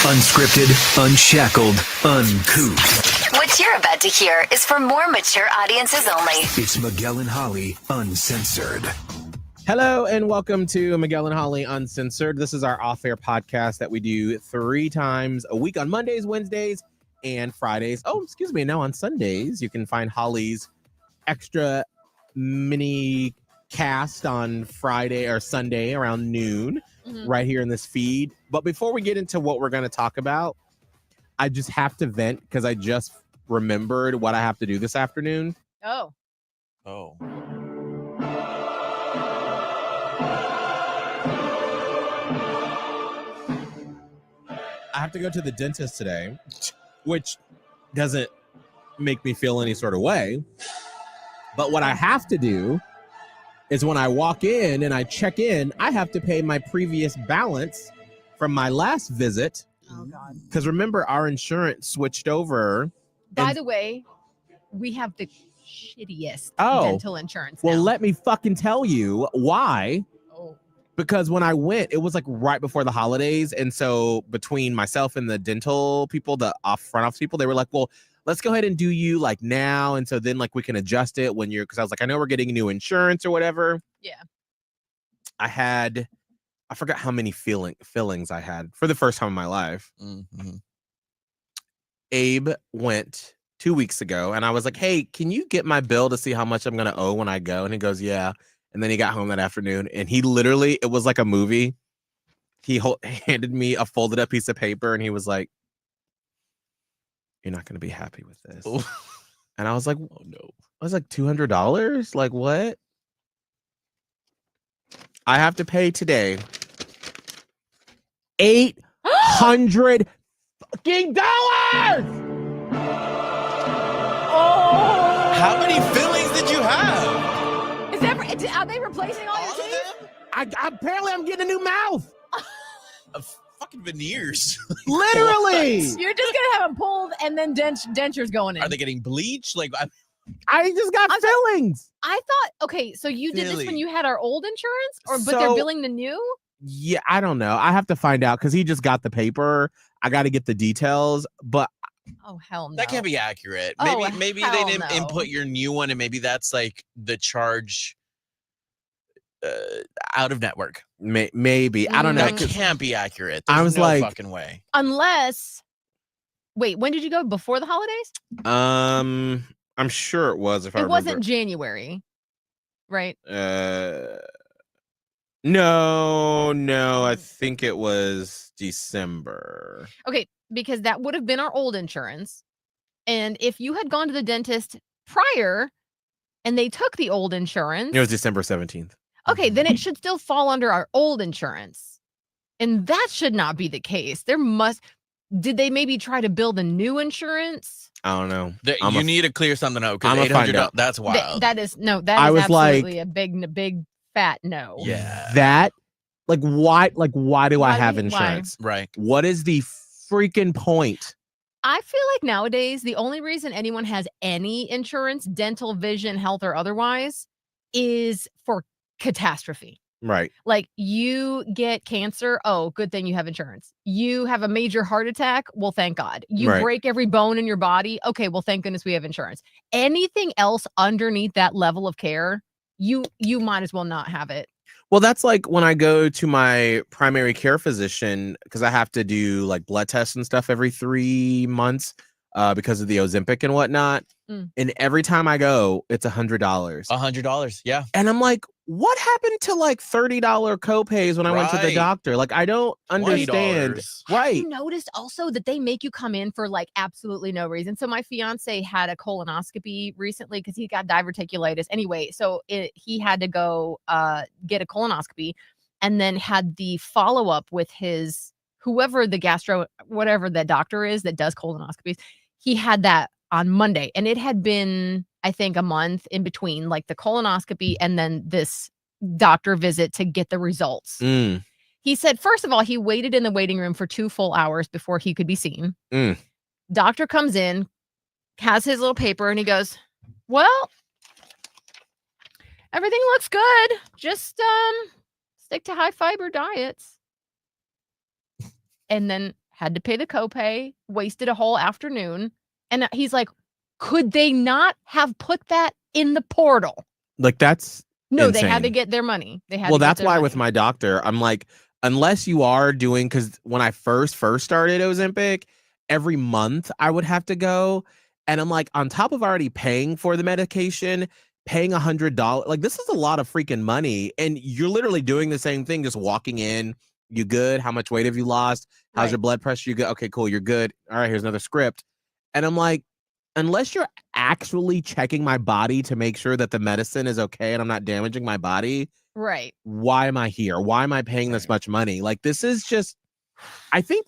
Unscripted, unshackled, uncouth. What you're about to hear is for more mature audiences only. It's Miguel and Holly, Uncensored. Hello and welcome to Miguel and Holly Uncensored. This is our off-air podcast that we do 3 times a week on Mondays, Wednesdays, and Fridays. Oh, excuse me. Now on Sundays, you can find Holly's extra mini cast on Friday or Sunday around noon right here in this feed. But before we get into what we're going to talk about, I just have to vent because I just remembered what I have to do this afternoon. Oh. I have to go to the dentist today, which doesn't make me feel any sort of way. But what I have to do is when I walk in and I check in, I have to pay my previous balance from my last visit. Oh, God. Because remember, our insurance switched over. By the way, we have the shittiest Oh. dental insurance Well, now. let me fucking tell you why. Oh. Because when I went, it was like right before the holidays. And so between myself and the dental people, the front office people, they were like, well, let's go ahead and do you like now. And so then like we can adjust it when you're, because I was like, I know we're getting new insurance or whatever. Yeah. I forgot how many fillings I had for the first time in my life. Mm-hmm. Abe went 2 weeks ago and I was like, hey, can you get my bill to see how much I'm going to owe when I go? And he goes, yeah. And then he got home that afternoon and he literally, it was like a movie. He handed me a folded up piece of paper and he was like, you're not going to be happy with this. Oh. And I was like, Oh no. I was like, $200? Like what? I have to pay today $800 fucking dollars. Oh! How many fillings did you have? Is that, are they replacing all All your of teeth? them? Apparently I'm getting a new mouth. Fucking veneers. Literally. You're just going to have them pulled and then dentures going in. Are they getting bleached? Like, I just got fillings. I thought, okay, so you did this when Really? you had our old insurance? But they're So- billing the new? Yeah, I don't know. I have to find out because he just got the paper. I got to get the details. But Oh, hell no. that can't be accurate. Oh, Maybe they hell didn't no. input your new one, and maybe that's like the charge out of network. maybe. I don't know. That can't be accurate. There's I was no like- fucking way. Unless, wait, when did you go? Before the holidays? I'm sure it was. If I It remember. wasn't January, right? No. I think it was December. Okay, because that would have been our old insurance. And if you had gone to the dentist prior and they took the old insurance, It was December 17th. okay, then it should still fall under our old insurance. And that should not be the case. Did they maybe try to build a new insurance? I don't know. You need to clear something out I'ma because find out. That's wild. That is I was absolutely a big fat no. Yeah. That, why do I Why have do we- why? insurance? Right. What is the freaking point? I feel like nowadays the only reason anyone has any insurance, dental, vision, health, or otherwise, is for catastrophe. Right. Like you get cancer, oh, good thing you have insurance. You have a major heart attack, well, thank God. You Right. break every bone in your body, okay, well, thank goodness we have insurance. Anything else underneath that level of care, you might as well not have it. Well, that's like when I go to my primary care physician because I have to do like blood tests and stuff every 3 months because of the Ozempic and whatnot. Mm. And every time I go, it's $100. $100. Yeah. And I'm like, what happened to like $30 copays when I went to the Right. doctor? Like, I don't understand. $20. Right. You noticed also that they make you come in for like absolutely no reason. So my fiance had a colonoscopy recently because he got diverticulitis. Anyway, so he had to go get a colonoscopy and then had the follow-up with his whoever the whatever the doctor is that does colonoscopies. He had that on Monday and it had been, I think, a month in between like the colonoscopy and then this doctor visit to get the results. Mm. He said, first of all, he waited in the waiting room for 2 full hours before he could be seen. Mm. Doctor comes in, has his little paper, and he goes, well, everything looks good. Just stick to high fiber diets. And then had to pay the copay, wasted a whole afternoon. And he's like, could they not have put that in the portal? Like, that's No, they had to insane. get their money. They had Well, to get that's their why money. with my doctor, I'm like, unless you are doing, because when I first started Ozempic, every month I would have to go. And I'm like, on top of already paying for the medication, paying $100, like, this is a lot of freaking money. And you're literally doing the same thing, just walking in. You good? How much weight have you lost? How's your blood pressure? You good? Okay, cool. You're good. All right, here's another script. And I'm like, unless you're actually checking my body to make sure that the medicine is okay and I'm not damaging my body, Right. why am I here? Why am I paying this much money? Like, this is just, I think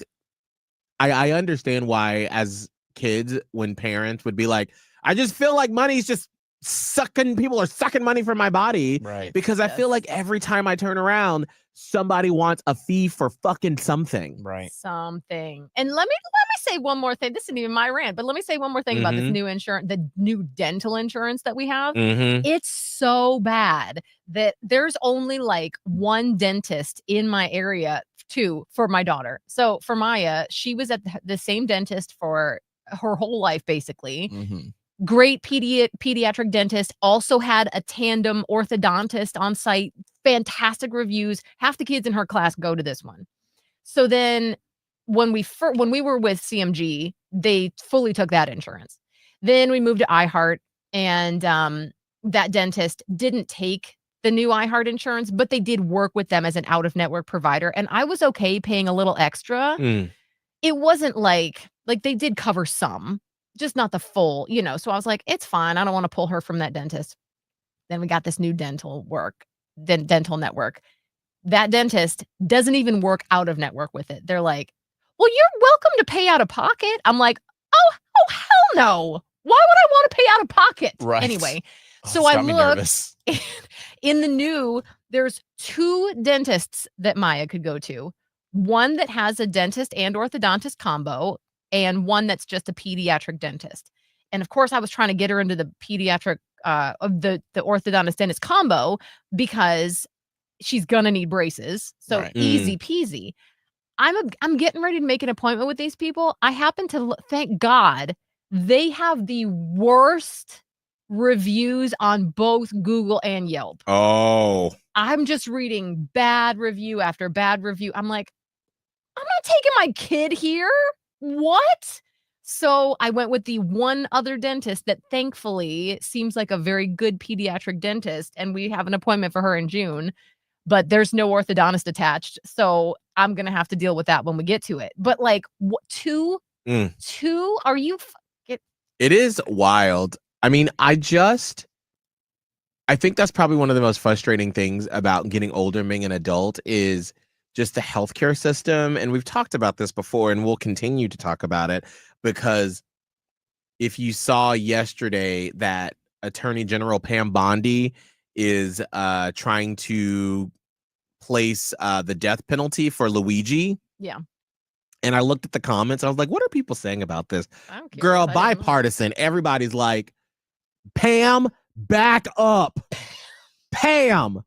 I understand why as kids, when parents would be like, I just feel like money's just people are sucking money from my body. Right. Because I feel like every time I turn around, somebody wants a fee for fucking something. Right. Something. And let me say one more thing. This isn't even my rant, but let me say one more thing about this new insurance, the new dental insurance that we have. It's so bad that there's only like one dentist in my area, two for my daughter. So for Maya, she was at the same dentist for her whole life, basically. Great pediatric dentist, also had a tandem orthodontist on site, fantastic reviews. Half the kids in her class go to this one. So then when we were with CMG, they fully took that insurance. Then we moved to iHeart, and that dentist didn't take the new iHeart insurance, but they did work with them as an out-of-network provider, and I was okay paying a little extra. It wasn't like they did cover some, just not the full, so I was like, it's fine. I don't want to pull her from that dentist. Then we got this new dental network. That dentist doesn't even work out of network with it. They're like, well, you're welcome to pay out of pocket. I'm like, oh, hell no. Why would I want to pay out of pocket? Right. Anyway, so I looked in the new, there's 2 dentists that Maya could go to. One that has a dentist and orthodontist combo, and one that's just a pediatric dentist. And of course, I was trying to get her into the pediatric, of the orthodontist dentist combo, because she's gonna need braces. So easy peasy. I'm getting ready to make an appointment with these people. I happen to thank God they have the worst reviews on both Google and Yelp. Oh. I'm just reading bad review after bad review. I'm like, I'm not taking my kid here. What? So I went with the one other dentist that thankfully seems like a very good pediatric dentist, and we have an appointment for her in June. But there's no orthodontist attached, so I'm gonna have to deal with that when we get to it. But like, two? Are you? It is wild. I mean, I think that's probably one of the most frustrating things about getting older and being an adult is just the healthcare system. And we've talked about this before, and we'll continue to talk about it, because if you saw yesterday that Attorney General Pam Bondi is trying to place the death penalty for Luigi. Yeah. And I looked at the comments. I was like, what are people saying about this? I don't care. Girl, bipartisan. Everybody's like, Pam, back up. Pam.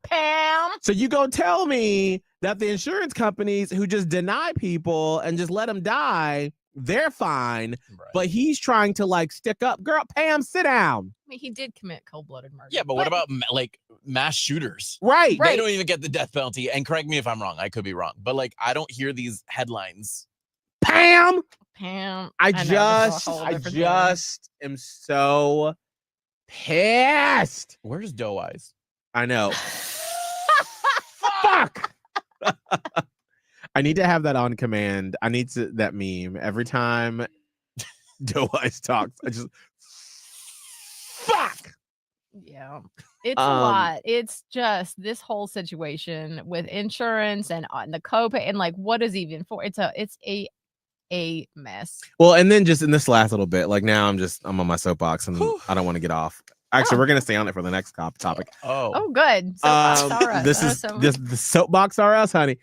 So you gonna tell me that the insurance companies who just deny people and just let them die, they're fine, but he's trying to like stick up. Girl, Pam, sit down. I mean, he did commit cold-blooded murder. Yeah, but what about like mass shooters? Right. They don't even get the death penalty. And correct me if I'm wrong. I could be wrong. But like, I don't hear these headlines. Pam. I know, just am so pissed. Where's Doe Eyes? I know. Fuck. I need to have that on command. I need that meme every time Doe Eyes talks. I just fuck. Yeah, it's a lot. It's just this whole situation with insurance and the copay and like what is even for. It's a mess. Well, and then just in this last little bit, like now I'm on my soapbox and I don't want to get off. Actually, we're gonna stay on it for the next topic. Oh, good. Soapbox this is the soapbox are us, honey.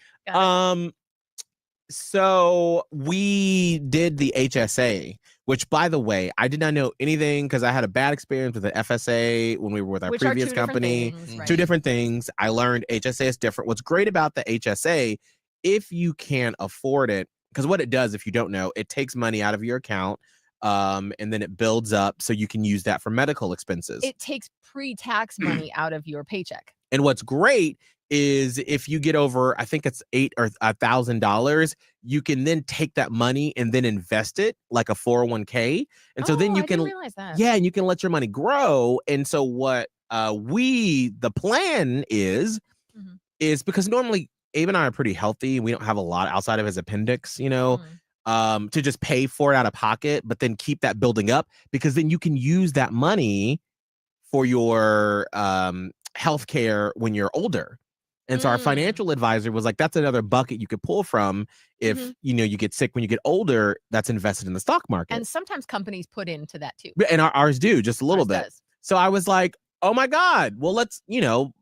So we did the HSA, which, by the way, I did not know anything because I had a bad experience with the FSA when we were with our previous company. Two different things. I learned HSA is different. What's great about the HSA, if you can afford it, because what it does, if you don't know, it takes money out of your account, and then it builds up so you can use that for medical expenses. It takes pre-tax money out of your paycheck. And what's great is if you get over, I think it's $8,000 or $1,000, you can then take that money and then invest it like a 401k. And so then you I can, didn't realize that. yeah, and you can let your money grow. And so what the plan is because normally Abe and I are pretty healthy. We don't have a lot outside of his appendix, to just pay for it out of pocket, but then keep that building up, because then you can use that money for your healthcare when you're older. And so our financial advisor was like, that's another bucket you could pull from if you get sick when you get older. That's invested in the stock market. And sometimes companies put into that too. And ours do, just a little bit. Does. So I was like, oh my God, well, let's,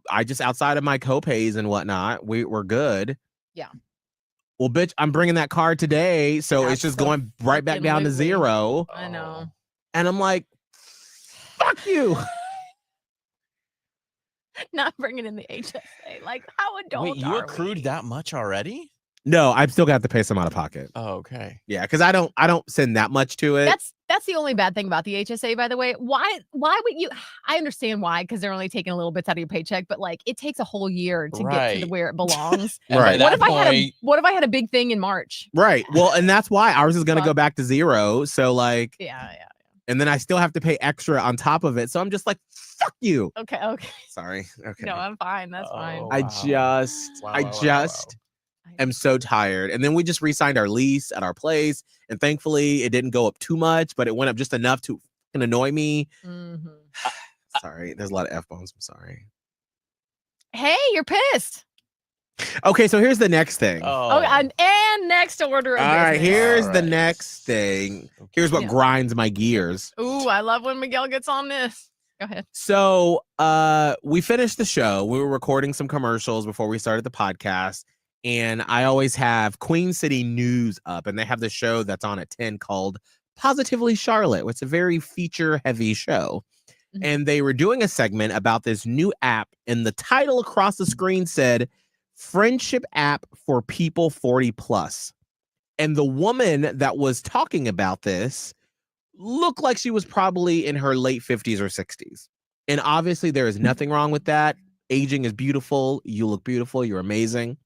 I just, outside of my copays and whatnot, we're good. Yeah. Well, bitch, I'm bringing that card today. So it's just going right back down to zero. I know. And I'm like, fuck you. Not bringing in the HSA. Like, how adult Wait, you are accrued we? that much already? No, I've still got to pay some out of pocket. Oh, okay. Yeah, because I don't send that much to it. That's the only bad thing about the HSA, by the way. Why would you? I understand why, because they're only taking a little bits out of your paycheck, but like it takes a whole year to get to where it belongs. Right. What if I had a big thing in March? Right. Well, and that's why ours is gonna go back to zero. So like, yeah. And then I still have to pay extra on top of it. So I'm just like, fuck you. Okay. Sorry. Okay. No, I'm fine. That's fine. I just am so tired. And then we just re-signed our lease at our place, and thankfully it didn't go up too much, but it went up just enough to annoy me. Sorry, there's a lot of F-bombs. I'm sorry. Hey, you're pissed. Okay, so here's the next thing. And next order of All right, business. here's the next thing. Here's what grinds my gears. Ooh, I love when Miguel gets on this. Go ahead. So we finished the show. We were recording some commercials before we started the podcast. And I always have Queen City News up, and they have the show that's on at 10 called Positively Charlotte. It's a very feature-heavy show. And they were doing a segment about this new app, and the title across the screen said, Friendship App for People 40 Plus. And the woman that was talking about this looked like she was probably in her late 50s or 60s. And obviously there is nothing wrong with that. Aging is beautiful. You look beautiful. You're amazing.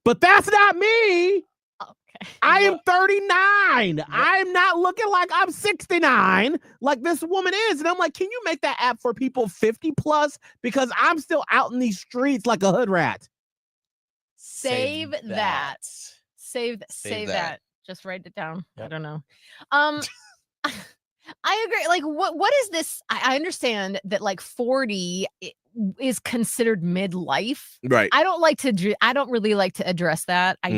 But that's not me. Okay. I am 39. I'm not looking like I'm 69 like this woman is. And I'm like, can you make that app for people 50 plus? Because I'm still out in these streets like a hood rat. Save that. Save that. Just write it down. Yep. I don't know. I agree. Like, what is this? I understand that like 40 is considered midlife. Right. I don't really like to address that. I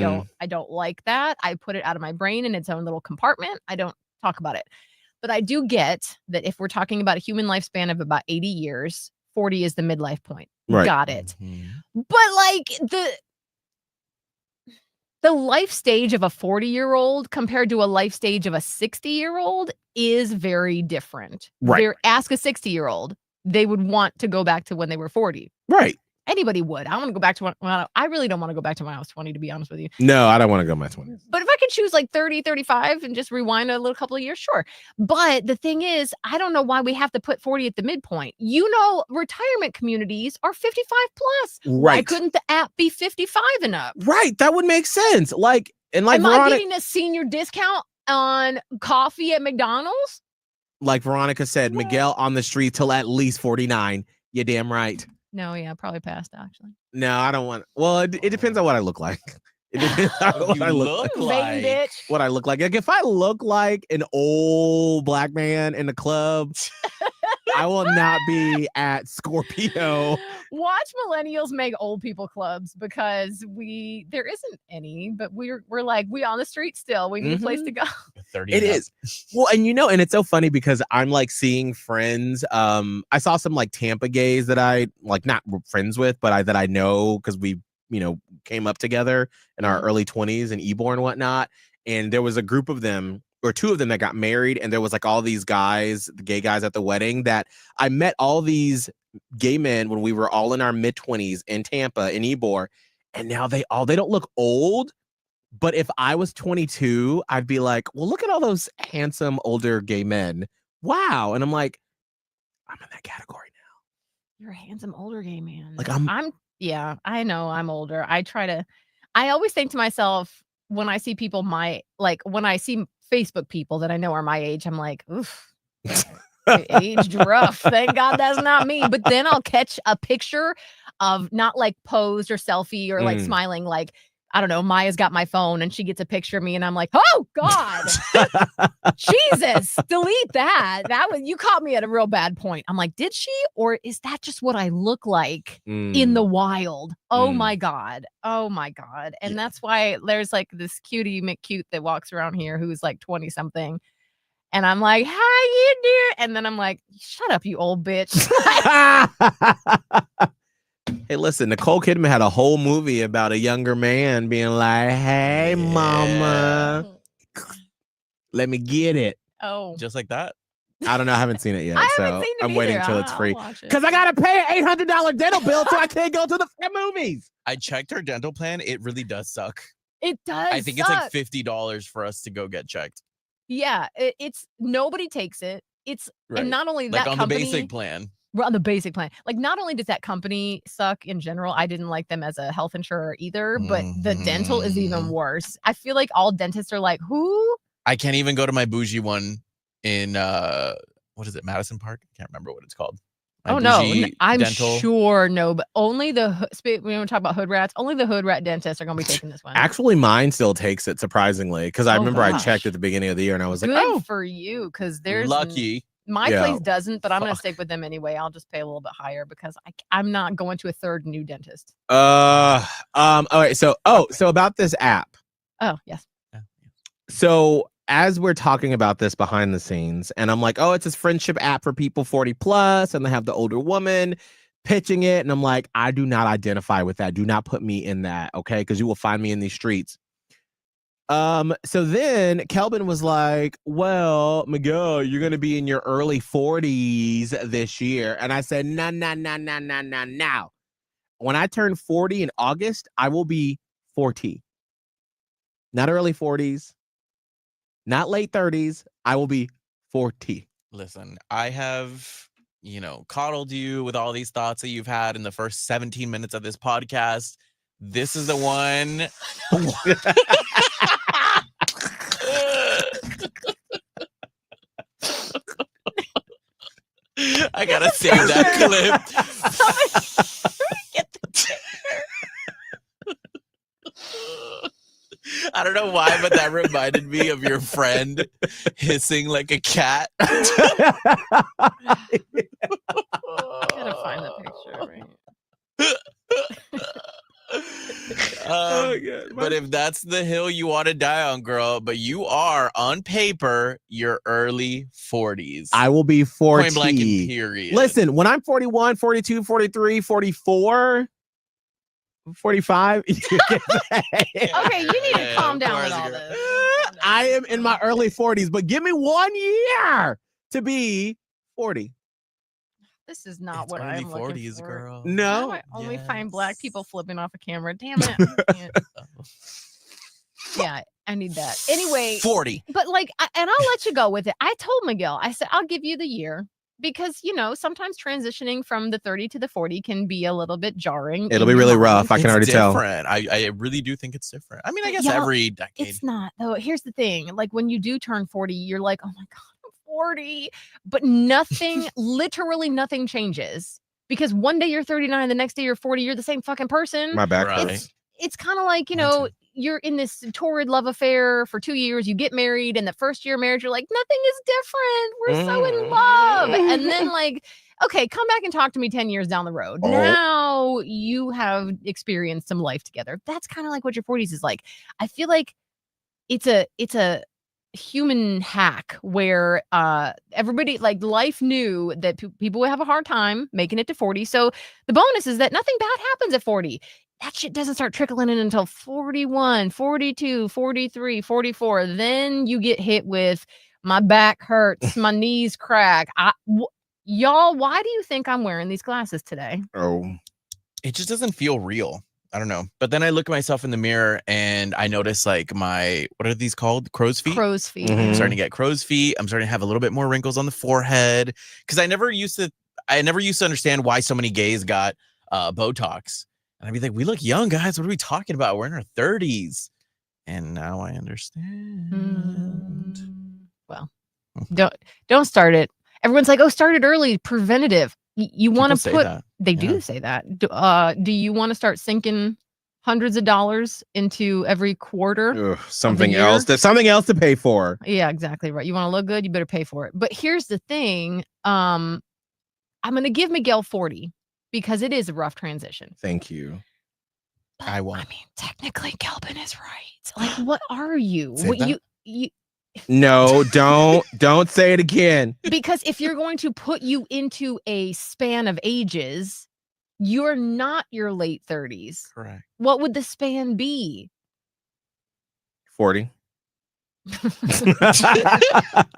don't like that. I put it out of my brain in its own little compartment. I don't talk about it. But I do get that if we're talking about a human lifespan of about 80 years, 40 is the midlife point. Right. Got it. But like the life stage of a 40-year-old compared to a life stage of a 60-year-old is very different. Right. Ask a 60-year-old, they would want to go back to when they were 40. Right. Anybody would. I want to go back to when I really don't want to go back to when I was 20, to be honest with you. No, I don't want to go my 20s. But if I could choose like 30, 35 and just rewind a little couple of years, sure. But the thing is, I don't know why we have to put 40 at the midpoint. Retirement communities are 55 plus. Right. Why couldn't the app be 55 and up? Right. That would make sense. Am I getting a senior discount on coffee at McDonald's? Like Veronica said, Miguel on the street till at least 49. You're damn right. No, yeah, probably passed actually. No, I don't want. Well, it depends on what I look like. It depends on what I look like. Bitch. What I look like. Like if I look like an old black man in the club, I will not be at Scorpio. Watch millennials make old people clubs because there isn't any, but we're like, we on the street still. We need a place to go. 30 It is. Well, and and it's so funny because I'm like seeing friends. I saw some like Tampa gays that I like not friends with, but that I know because we, came up together in our early 20s in Ybor and whatnot. And there was a group of them, or two of them, that got married, and there was like all these guys, the gay guys at the wedding, that I met all these gay men when we were all in our mid-20s in Tampa, in Ybor, and now they don't look old, But if I was 22, I'd be like, well, look at all those handsome older gay men. Wow. And I'm like, I'm in that category now. You're a handsome older gay man. Like, Yeah, I know I'm older. I always think to myself when I see people when I see Facebook people that I know are my age, I'm like, oof, aged rough. Thank God that's not me. But then I'll catch a picture of not like posed or selfie or like smiling, like, I don't know, Maya's got my phone and she gets a picture of me and I'm like, oh God, Jesus, delete that. You caught me at a real bad point. I'm like, did she? Or is that just what I look like in the wild? Oh my God. Oh my God. And that's why there's like this cutie McCute that walks around here who's like 20 something. And I'm like, how you doing? And then I'm like, shut up, you old bitch. Hey, listen, Nicole Kidman had a whole movie about a younger man being like, hey, mama, let me get it. Oh. Just like that? I don't know. I haven't seen it yet. I so haven't seen it I'm waiting either. until it's free. I'll watch it. Because I got to pay an $800 dental bill so I can't go to the movies. I checked her dental plan. It really does suck. It does. I think it's like $50 for us to go get checked. Yeah, it's nobody takes it. It's Right. And not only Like that on company, the basic plan. we're on the basic plan. Like not only does that company suck in general, I didn't like them as a health insurer either, but the dental is even worse. I feel like all dentists are like, who? I can't even go to my bougie one in what is it, Madison Park? I can't remember what it's called. My bougie I'm dental. sure no, but only we want to talk about hood rats. Only the hood rat dentists are going to be taking this one. Actually, mine still takes it, surprisingly, because I remember I gosh. checked at the beginning of the year and I was like, Good oh, for you, because there's Lucky. my Yeah. place doesn't, but I'm going to Fuck. stick with them anyway. I'll just pay a little bit higher because I'm not going to a third new dentist. all right. So about this app. Oh, yes. So as we're talking about this behind the scenes, and I'm like, oh, it's this friendship app for people 40 plus, and they have the older woman pitching it. And I'm like, I do not identify with that. Do not put me in that. Okay. Because you will find me in these streets. So then Kelvin was like, well, Miguel, you're going to be in your early 40s this year. And I said, no. When I turn 40 in August, I will be 40. Not early 40s. Not late 30s. I will be 40. Listen, I have, coddled you with all these thoughts that you've had in the first 17 minutes of this podcast. This is the one. I gotta save that clip. Get the picture. I don't know why, but that reminded me of your friend hissing like a cat. I gotta find the picture. Right? But if that's the hill you want to die on, girl, but you are on paper your early 40s. I will be 40. Point blank and period. Listen, when I'm 41, 42, 43, 44, 45. Okay, you need to calm down with all this. I am in my early 40s, but give me 1 year to be 40. This is not It's what early I'm looking 40s, for. girl. No. Why do I only find black Yes. people flipping off a camera? Damn it. I can't. Yeah, I need that. Anyway, 40. but and I'll let you go with it. I told Miguel, I said, I'll give you the year because, sometimes transitioning from the 30 to the 40 can be a little bit jarring. It'll be really rough. I can already tell. Different. I really do think it's different. I mean, I guess Y'all, every decade. It's not, though. Here's the thing. Like when you do turn 40, you're like, oh my God, I'm 40. But nothing, literally nothing changes. Because one day you're 39, the next day you're 40, you're the same fucking person. My back Right. hurts. It's kind of like, you're in this torrid love affair for 2 years, you get married, and the first year of marriage, you're like, nothing is different. We're so in love. And then okay, come back and talk to me 10 years down the road. Oh. Now you have experienced some life together. That's kind of like what your 40s is like. I feel like it's a human hack where everybody, life knew that people would have a hard time making it to 40. So the bonus is that nothing bad happens at 40. That shit doesn't start trickling in until 41, 42, 43, 44. Then you get hit with my back hurts, my knees crack. Y'all, why do you think I'm wearing these glasses today? Oh. It just doesn't feel real. I don't know. But then I look at myself in the mirror and I notice like what are these called? Crow's feet? Crow's feet. Mhm. I'm starting to get crow's feet. I'm starting to have a little bit more wrinkles on the forehead. Because I never used to understand why so many gays got Botox. And I'd be like, we look young, guys. What are we talking about? We're in our 30s. And now I understand. Well, don't start it. Everyone's like, oh, start it early. Preventative. You want to put that. They Yeah. do say that. Do you want to start sinking hundreds of dollars into every quarter? Ugh, something year? else. There's something else to pay for. Yeah, exactly right. You want to look good, you better pay for it. But here's the thing. I'm going to give Miguel 40 because it is a rough transition. Thank you. I won't. I mean, technically, Kelvin is right. Like, what are you? Say What that. you No, don't say it again. because if you're going to put you into a span of ages, you're not your late 30s. Correct. What would the span be? 40.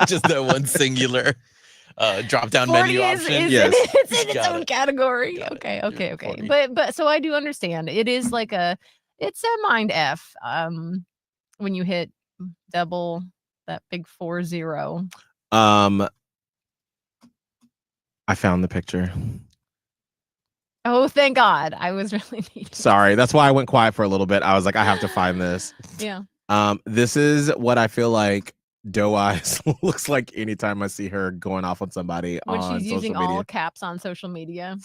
Just that one singular drop down 40 menu is, option. Yes. it's in its Got own it. category. Got it. Okay. You're 40. But so I do understand. It is like it's a mind F when you hit double that big 40. I found the picture. Oh, thank God. I was really needing. Sorry, that's why I went quiet for a little bit. I was like, I have to find this. Yeah. This is what I feel like Doe Eyes looks like anytime I see her going off on somebody When on she's social using media. all caps on social media.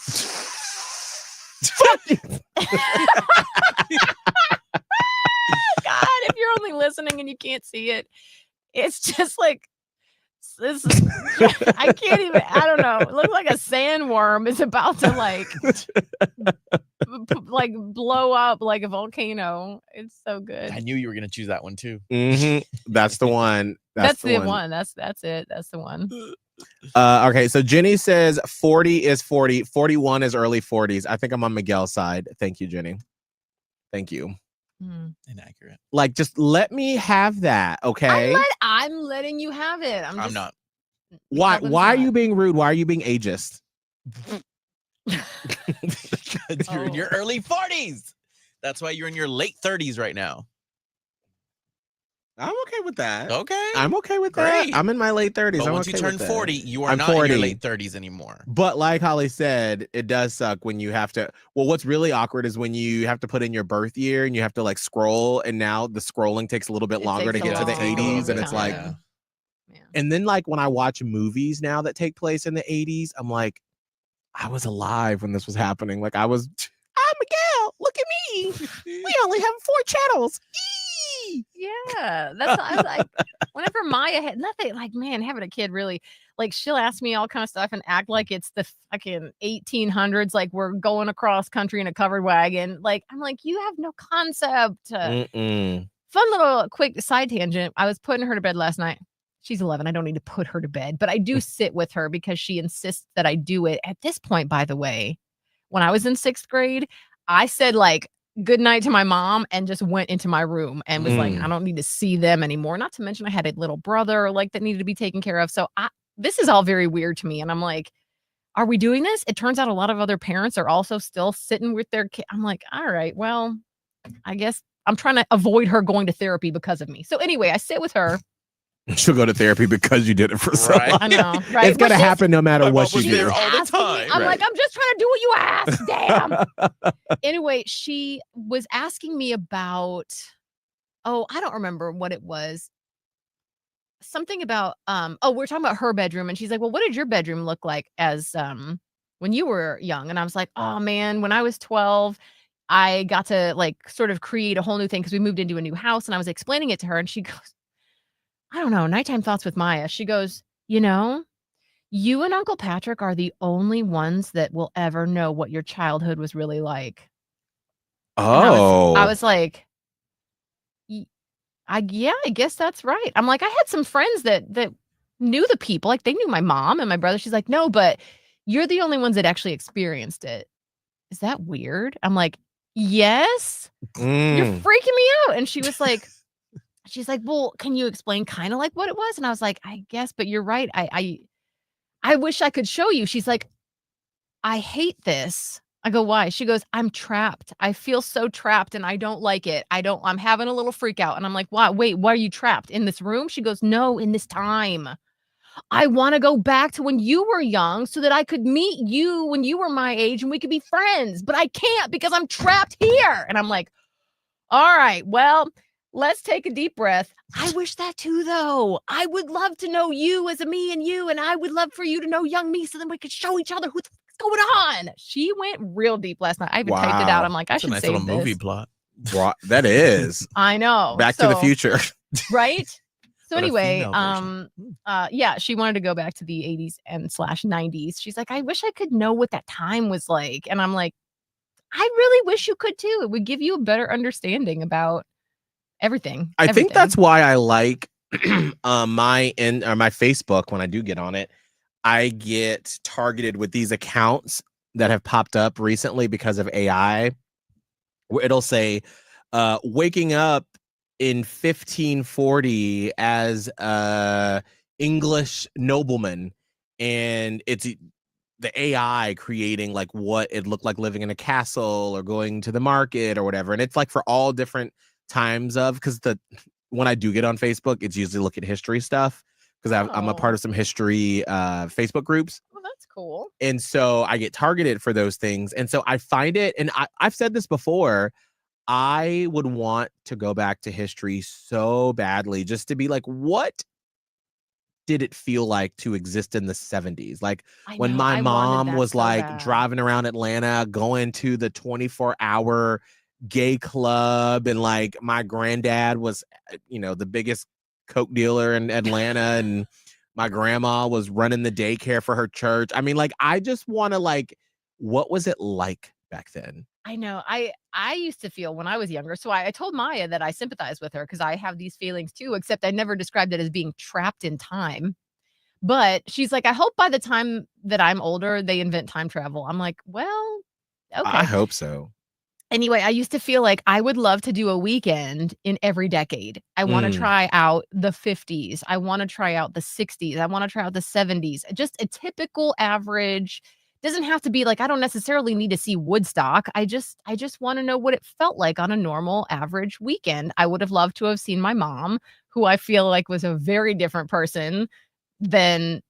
God, if you're only listening and you can't see it, it's just like this is, I can't even, I don't know. It looks like a sandworm is about to like blow up like a volcano. It's so good. I knew you were gonna choose that one too. That's the one. That's the one. That's it. That's the one. Okay, so Jenny says 40 is 40. 41 is early 40s. I think I'm on Miguel's side. Thank you, Jenny. Thank you. Inaccurate. Like, just let me have that, okay? I'm letting you have it. I'm not. Why Kelvin's are not. you being rude? Why are you being ageist? Because you're in your early 40s. That's why you're in your late 30s right now. I'm okay with that. Okay. I'm okay with that. Great. I'm in my late 30s. But I'm once okay you turn with that. 40, you are I'm not in 40. your late 30s anymore. But like Holly said, it does suck when you have to. Well, what's really awkward is when you have to put in your birth year and you have to like scroll, and now the scrolling takes a little bit It longer to takes a get to the long 80s, and it's like, time. Yeah. and then like when I watch movies now that take place in the 80s, I'm like, I was alive when this was happening. Like I'm Miguel. Look at me. We only have 4 channels. Eee! Yeah, that's I was like, whenever Maya had nothing, like, man, having a kid really, like, she'll ask me all kind of stuff and act like it's the fucking 1800s, like we're going across country in a covered wagon. Like, I'm like, you have no concept. Mm-mm. Fun little quick side tangent. I was putting her to bed last night. She's 11. I don't need to put her to bed, but I do sit with her because she insists that I do it. At this point, by the way, when I was in 6th grade, I said like good night to my mom and just went into my room and was like, I don't need to see them anymore. Not to mention I had a little brother like that needed to be taken care of. So this is all very weird to me. And I'm like, are we doing this? It turns out a lot of other parents are also still sitting with their kid. I'm like, all right, well, I guess I'm trying to avoid her going to therapy because of me. So anyway, I sit with her. She'll go to therapy because you did it for so Right. long. I know, right? It's gonna But she's happen no matter My what mom you was there do. all the asking me- time. I'm Right. like, I'm just trying to do what you asked. Damn. Anyway, she was asking me about, I don't remember what it was. Something about, we're talking about her bedroom. And she's like, well, what did your bedroom look like as when you were young? And I was like, oh man, when I was 12, I got to like sort of create a whole new thing because we moved into a new house. And I was explaining it to her and she goes, I don't know, nighttime thoughts with Maya. She goes, you know, you and Uncle Patrick are the only ones that will ever know what your childhood was really like. And I was like, I guess that's right. I'm like, I had some friends that knew the people, like they knew my mom and my brother. She's like, no, but you're the only ones that actually experienced it. Is that weird? I'm like, yes, you're freaking me out. And she was like, she's like, well, can you explain kind of like what it was? And I was like, I guess, but you're right. I wish I could show you. She's like, I hate this, I go, why? She goes, I'm trapped. I feel so trapped and I don't like it. I'm having a little freak out. And I'm like, why? Wait, why are you trapped in this room? She goes, no, in this time. I want to go back to when you were young so that I could meet you when you were my age and we could be friends. But I can't because I'm trapped here. And I'm like, all right, well, let's take a deep breath. I wish that too, though. I would love to know you as a me and you, and I would love for you to know young me so then we could show each other who the fuck's going on. She went real deep last night. I even typed it out. Wow. I'm like, I That's a should nice save little movie this. plot. That is I know. Back to the So, Future. right? So But a anyway, female version. yeah, she wanted to go back to the 80s and /90s. She's like, I wish I could know what that time was like. And I'm like, I really wish you could too. It would give you a better understanding about everything. I think that's why I like my Facebook when I do get on it. I get targeted with these accounts that have popped up recently because of AI. Where it'll say, waking up in 1540 as a English nobleman, and it's the AI creating like what it looked like living in a castle or going to the market or whatever. And it's like for all different times of, because when I do get on Facebook, it's usually look at history stuff because I'm a part of some history Facebook groups. Well, that's cool. And so I get targeted for those things. And so I find it, and I've said this before, I would want to go back to history so badly just to be like, what did it feel like to exist in the 70s? Like when my mom was like driving around Atlanta, going to the 24-hour gay club, and like my granddad was, the biggest coke dealer in Atlanta, and my grandma was running the daycare for her church. I mean, like, I just want to like, what was it like back then? I know. I used to feel when I was younger. So I told Maya that I sympathize with her because I have these feelings too, except I never described it as being trapped in time. But she's like, I hope by the time that I'm older, they invent time travel. I'm like, well, okay. I hope so. Anyway, I used to feel like I would love to do a weekend in every decade. I want to try out the 50s. I want to try out the 60s. I want to try out the 70s. Just a typical average. Doesn't have to be like, I don't necessarily need to see Woodstock. I just want to know what it felt like on a normal average weekend. I would have loved to have seen my mom, who I feel like was a very different person than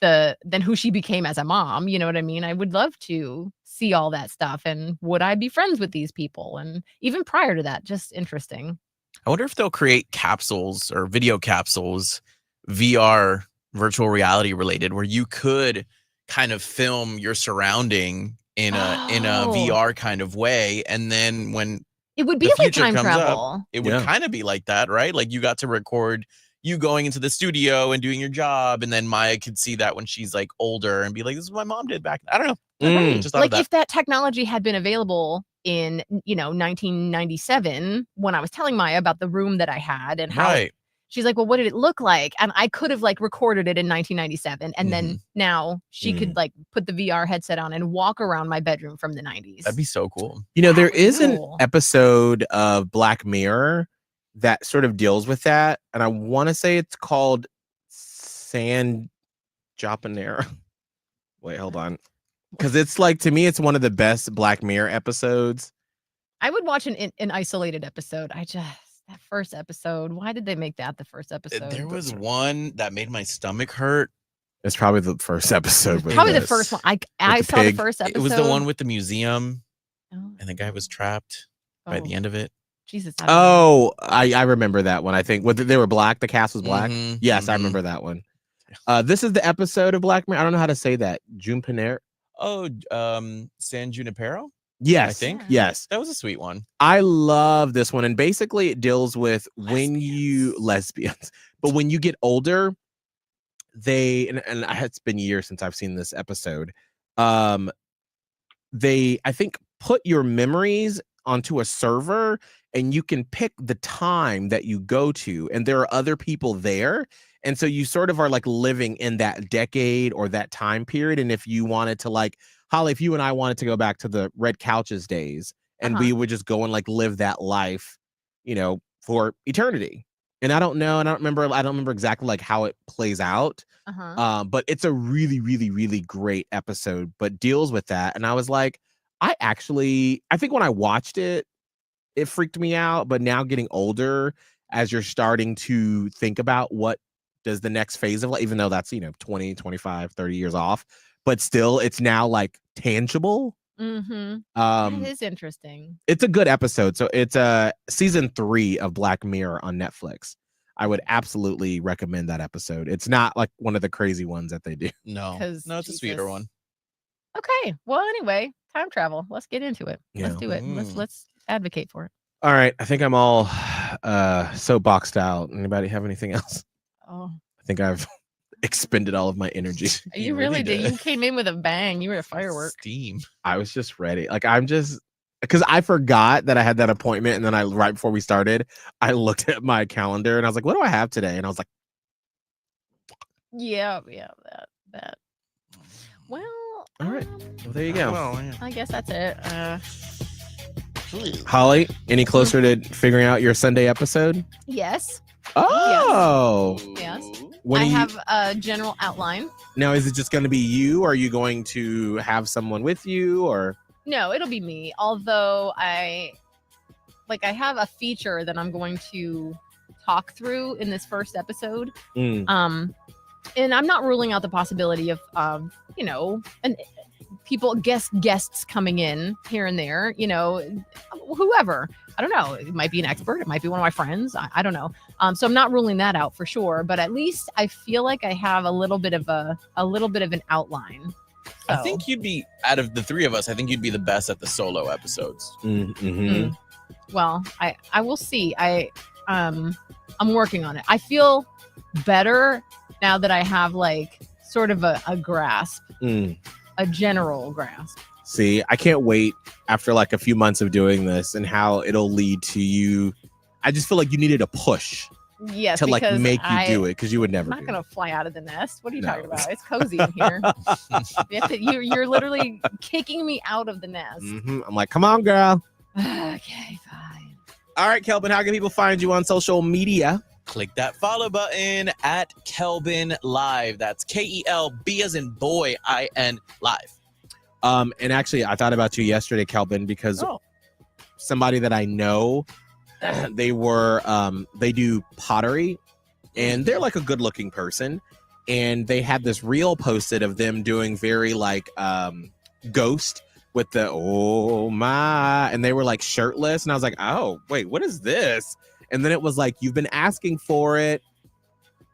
than who she became as a mom. You know what I mean? I would love to see all that stuff. And would I be friends with these people? And even prior to that, just interesting. I wonder if they'll create capsules or video capsules, VR, virtual reality related, where you could kind of film your surrounding in a VR kind of way, and then when it would be the like future time comes travel, up, it would kind of be like that, right? Like you got to record you going into the studio and doing your job, and then Maya could see that when she's like older and be like, this is what my mom did back. I don't know. Just like if that technology had been available in 1997 when I was telling Maya about the room that I had and how she's like, well, what did it look like? And I could have like recorded it in 1997. And then now she could like put the VR headset on and walk around my bedroom from the 90s. That'd be so cool. There is an episode of Black Mirror that sort of deals with that. And I want to say it's called San Japanera. Wait, hold on. Because it's like, to me, it's one of the best Black Mirror episodes. I would watch an isolated episode. That first episode, why did they make that the first episode? There was one that made my stomach hurt. It's probably the first episode. Probably the first one. I saw the first episode. It was the one with the museum, and the guy was trapped by the end of it. Jesus. I remember that one. I think they were black. The cast was black. Yes, I remember that one. This is the episode of Black Mirror. I don't know how to say that. Junipero. San Junipero. Yes, I think. Yes, that was a sweet one. I love this one, and basically it deals with lesbians, but when you get older, and it's been years since I've seen this episode. They, I think, put your memories onto a server, and you can pick the time that you go to, and there are other people there, and so you sort of are like living in that decade or that time period. And if you wanted to, like, Holly, if you and I wanted to go back to the Red Couches days, and we would just go and like live that life, for eternity. And I don't remember exactly like how it plays out. But it's a really, really, really great episode, but deals with that. And I was like, I think when I watched it, it freaked me out. But now getting older, as you're starting to think about what does the next phase of life, even though that's, 20, 25, 30 years off, but still it's now like tangible. Mm-hmm. Um, That is interesting. it's a good episode. So it's season 3 of Black Mirror on Netflix. I would absolutely recommend that episode. It's not like one of the crazy ones that they do. No, 'Cause no, it's a sweeter Jesus. one. Okay. Well, anyway, time travel. Let's get into it. Let's Yeah. do it. Let's advocate for it. All right. I think I'm all soapboxed out. Anybody have anything else? Oh, I think I've expended all of my energy. you really did. You came in with a bang. You were a firework. Steam. I was just ready. Like I'm just because I forgot that I had that appointment, and then right before we started, I looked at my calendar and I was like, "What do I have today?" And I was like, Yeah, that. Well, "All right, well there you go." Well, yeah. I guess that's it. Holly, any closer to figuring out your Sunday episode? Yes. Oh, Yes. When I are you, have a general outline. now? Is it just going to be you? Or are you going to have someone with you? Or No, it'll be me. Although I have a feature that I'm going to talk through in this first episode. Mm, And I'm not ruling out the possibility of and guests coming in here and there, whoever. I don't know. It might be an expert. It might be one of my friends. I don't know. So I'm not ruling that out for sure. But at least I feel like I have a little bit of an outline. I So, think you'd be out of the three of us. I think you'd be the best at the solo episodes. mhm. well, I will see. I'm working on it. I feel better now that I have like sort of a grasp, Mm. a general grasp. See, I can't wait after like a few months of doing this and how it'll lead to you. I just feel like you needed a push Yes, to like because make you do it because you would never. I'm not do gonna fly out of the nest. What are you No. talking about? It's cozy in here. You're literally kicking me out of the nest. Mhm. I'm like, come on, girl. Okay, fine. All right, Kelvin, how can people find you on social media? Click that follow button at Kelvin Live. That's KELB as in boy, IN live. And actually, I thought about you yesterday, Kelvin, because somebody that I know, they do pottery, and they're like a good-looking person, and they had this reel posted of them doing very like ghost with the oh my, and they were like shirtless, and I was like, oh wait, what is this? And then it was like, you've been asking for it,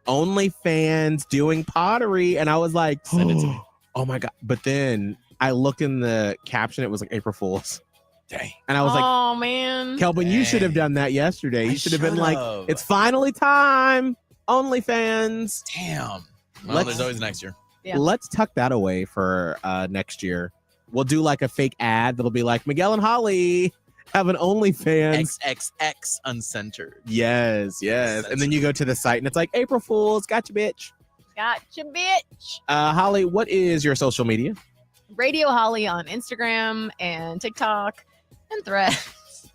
OnlyFans doing pottery, and I was like, Send it to me. oh my god. But then I looked in the caption, it was like April Fool's. Dang. And I was like, oh man, Kelvin, you should have done that yesterday. You should have been like, it's finally time. OnlyFans. Damn. Well, Let's- there's always next year. Yeah. Let's tuck that away for next year. We'll do like a fake ad that'll be like, Miguel and Holly have an OnlyFans. XXX Uncensored. Yes. And then you go to the site and it's like, April Fool's, gotcha, bitch. gotcha, bitch. Holly, what is your social media? Radio Holly on Instagram and TikTok and Threads.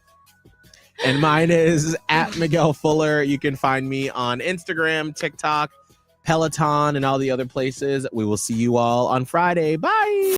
And mine is at Miguel Fuller. You can find me on Instagram, TikTok, Peloton, and all the other places. We will see you all on Friday. Bye.